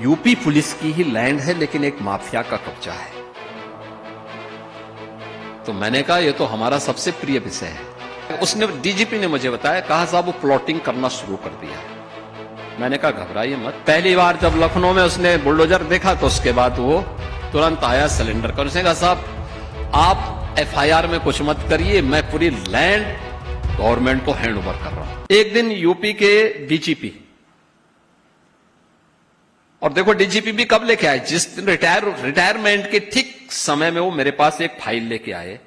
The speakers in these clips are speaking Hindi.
यूपी पुलिस की ही लैंड है, लेकिन एक माफिया का कब्जा है। तो मैंने कहा ये तो हमारा सबसे प्रिय विषय है। उसने डीजीपी ने मुझे बताया, कहा साहब वो प्लॉटिंग करना शुरू कर दिया। मैंने कहा घबराइए मत। पहली बार जब लखनऊ में उसने बुलडोजर देखा तो उसके बाद वो तुरंत आया सिलेंडर कर। उसने कहा साहब आप एफआईआर में कुछ मत करिए, मैं पूरी लैंड गवर्नमेंट को हैंड ओवर कर रहा हूं। एक दिन यूपी के डीजीपी, और देखो डीजीपी भी कब लेके आए, जिस दिन रिटायरमेंट के ठीक समय में वो मेरे पास एक फाइल लेके आए।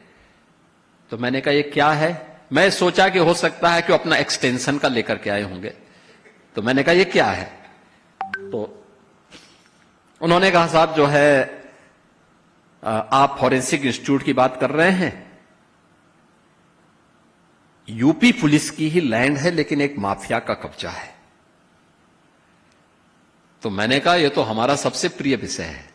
तो मैंने कहा ये क्या है। मैं सोचा कि हो सकता है कि वो अपना एक्सटेंशन का लेकर के आए होंगे। तो मैंने कहा ये क्या है। तो उन्होंने कहा साहब जो है आप फॉरेंसिक इंस्टीट्यूट की बात कर रहे हैं। यूपी पुलिस की ही लैंड है, लेकिन एक माफिया का कब्जा है। तो मैंने कहा ये तो हमारा सबसे प्रिय विषय है।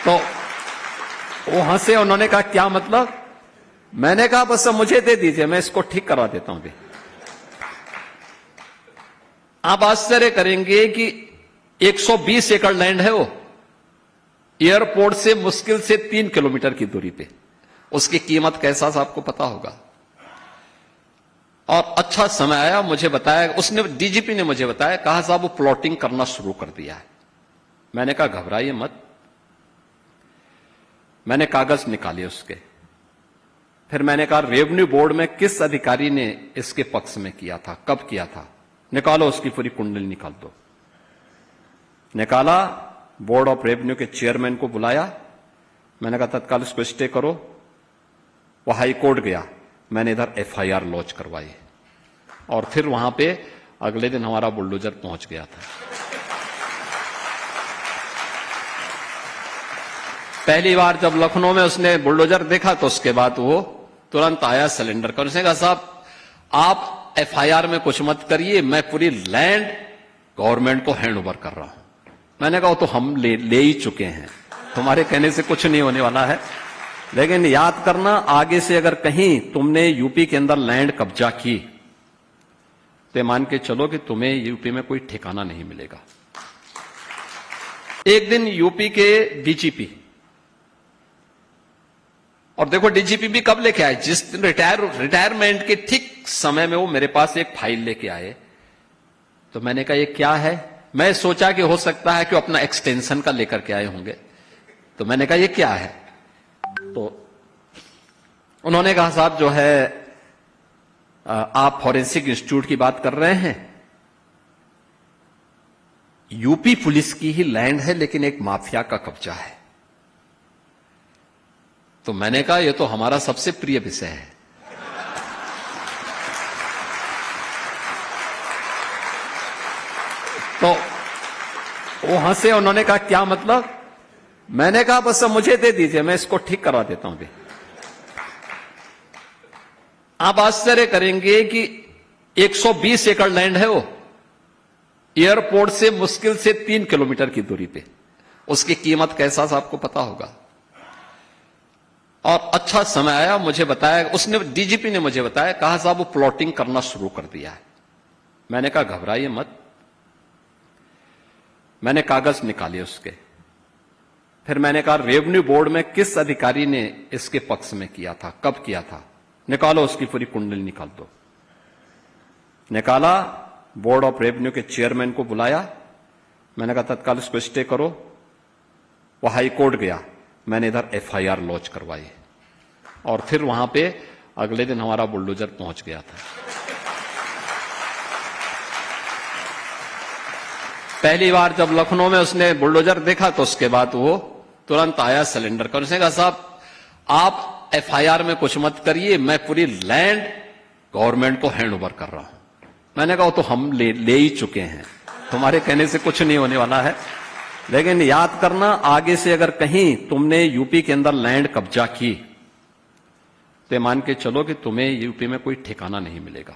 तो वो हंसे, उन्होंने कहा क्या मतलब। मैंने कहा बस मुझे दे दीजिए, मैं इसको ठीक करवा देता हूं। अभी आप आश्चर्य करेंगे कि 120 एकड़ लैंड है वो, एयरपोर्ट से मुश्किल से 3 किलोमीटर की दूरी पे। उसकी कीमत कैसा आपको पता होगा। और अच्छा समय आया, मुझे बताया, उसने डीजीपी ने मुझे बताया, कहा साहब वो प्लॉटिंग करना शुरू कर दिया है। मैंने कहा घबराइए मत। मैंने कागज निकाले उसके। फिर मैंने कहा रेवेन्यू बोर्ड में किस अधिकारी ने इसके पक्ष में किया था, कब किया था, निकालो उसकी पूरी कुंडली निकाल दो। निकाला, बोर्ड ऑफ रेवेन्यू के चेयरमैन को बुलाया। मैंने कहा तत्काल इसको स्टे करो। वो हाई कोर्ट गया, मैंने इधर एफआईआर लॉन्च करवाई। और फिर वहां पे अगले दिन हमारा बुलडोजर पहुंच गया था। पहली बार जब लखनऊ में उसने बुलडोजर देखा तो उसके बाद वो तुरंत आया सिलेंडर कर। उसने कहा साहब आप एफआईआर में कुछ मत करिए, मैं पूरी लैंड गवर्नमेंट को हैंड ओवर कर रहा हूं। मैंने कहा तो हम ले ही चुके हैं, तुम्हारे कहने से कुछ नहीं होने वाला है। लेकिन याद करना, आगे से अगर कहीं तुमने यूपी के अंदर लैंड कब्जा की तो मान के चलो कि तुम्हें यूपी में कोई ठिकाना नहीं मिलेगा। एक दिन यूपी के डीजीपी, और देखो डीजीपी भी कब लेके आए, जिस दिन रिटायरमेंट के ठीक समय में वो मेरे पास एक फाइल लेके आए। तो मैंने कहा ये क्या है। मैं सोचा कि हो सकता है कि वो अपना एक्सटेंशन का लेकर के आए होंगे। तो मैंने कहा ये क्या है। तो उन्होंने कहा साहब जो है आप फॉरेंसिक इंस्टीट्यूट की बात कर रहे हैं। यूपी पुलिस की ही लैंड है, लेकिन एक माफिया का कब्जा है। तो मैंने कहा ये तो हमारा सबसे प्रिय विषय है। तो वो हंसे, उन्होंने कहा क्या मतलब। मैंने कहा बस मुझे दे दीजिए, मैं इसको ठीक करवा देता हूं। अभी आप आश्चर्य करेंगे कि 120 एकड़ लैंड है वो, एयरपोर्ट से मुश्किल से 3 किलोमीटर की दूरी पे। उसकी कीमत कैसा आपको पता होगा। और अच्छा समय आया, मुझे बताया, उसने डीजीपी ने मुझे बताया, कहा साहब वो प्लॉटिंग करना शुरू कर दिया है। मैंने कहा घबराइए मत। मैंने कागज निकाले उसके। फिर मैंने कहा रेवेन्यू बोर्ड में किस अधिकारी ने इसके पक्ष में किया था, कब किया था, निकालो उसकी पूरी कुंडली निकाल दो। निकाला, बोर्ड ऑफ रेवेन्यू के चेयरमैन को बुलाया। मैंने कहा तत्काल इसको स्टे करो। वो हाई कोर्ट गया, मैंने इधर एफआईआर लॉन्च करवाई। और फिर वहां पे अगले दिन हमारा बुलडोजर पहुंच गया था। पहली बार जब लखनऊ में उसने बुलडोजर देखा तो उसके बाद वो तुरंत आया सिलेंडर कर। उसने कहा साहब आप एफआईआर में कुछ मत करिए, मैं पूरी लैंड गवर्नमेंट को हैंड ओवर कर रहा हूं। मैंने कहा तो हम ले ही चुके हैं, तुम्हारे कहने से कुछ नहीं होने वाला है। लेकिन याद करना, आगे से अगर कहीं तुमने यूपी के अंदर लैंड कब्जा की तो मान के चलो कि तुम्हें यूपी में कोई ठिकाना नहीं मिलेगा।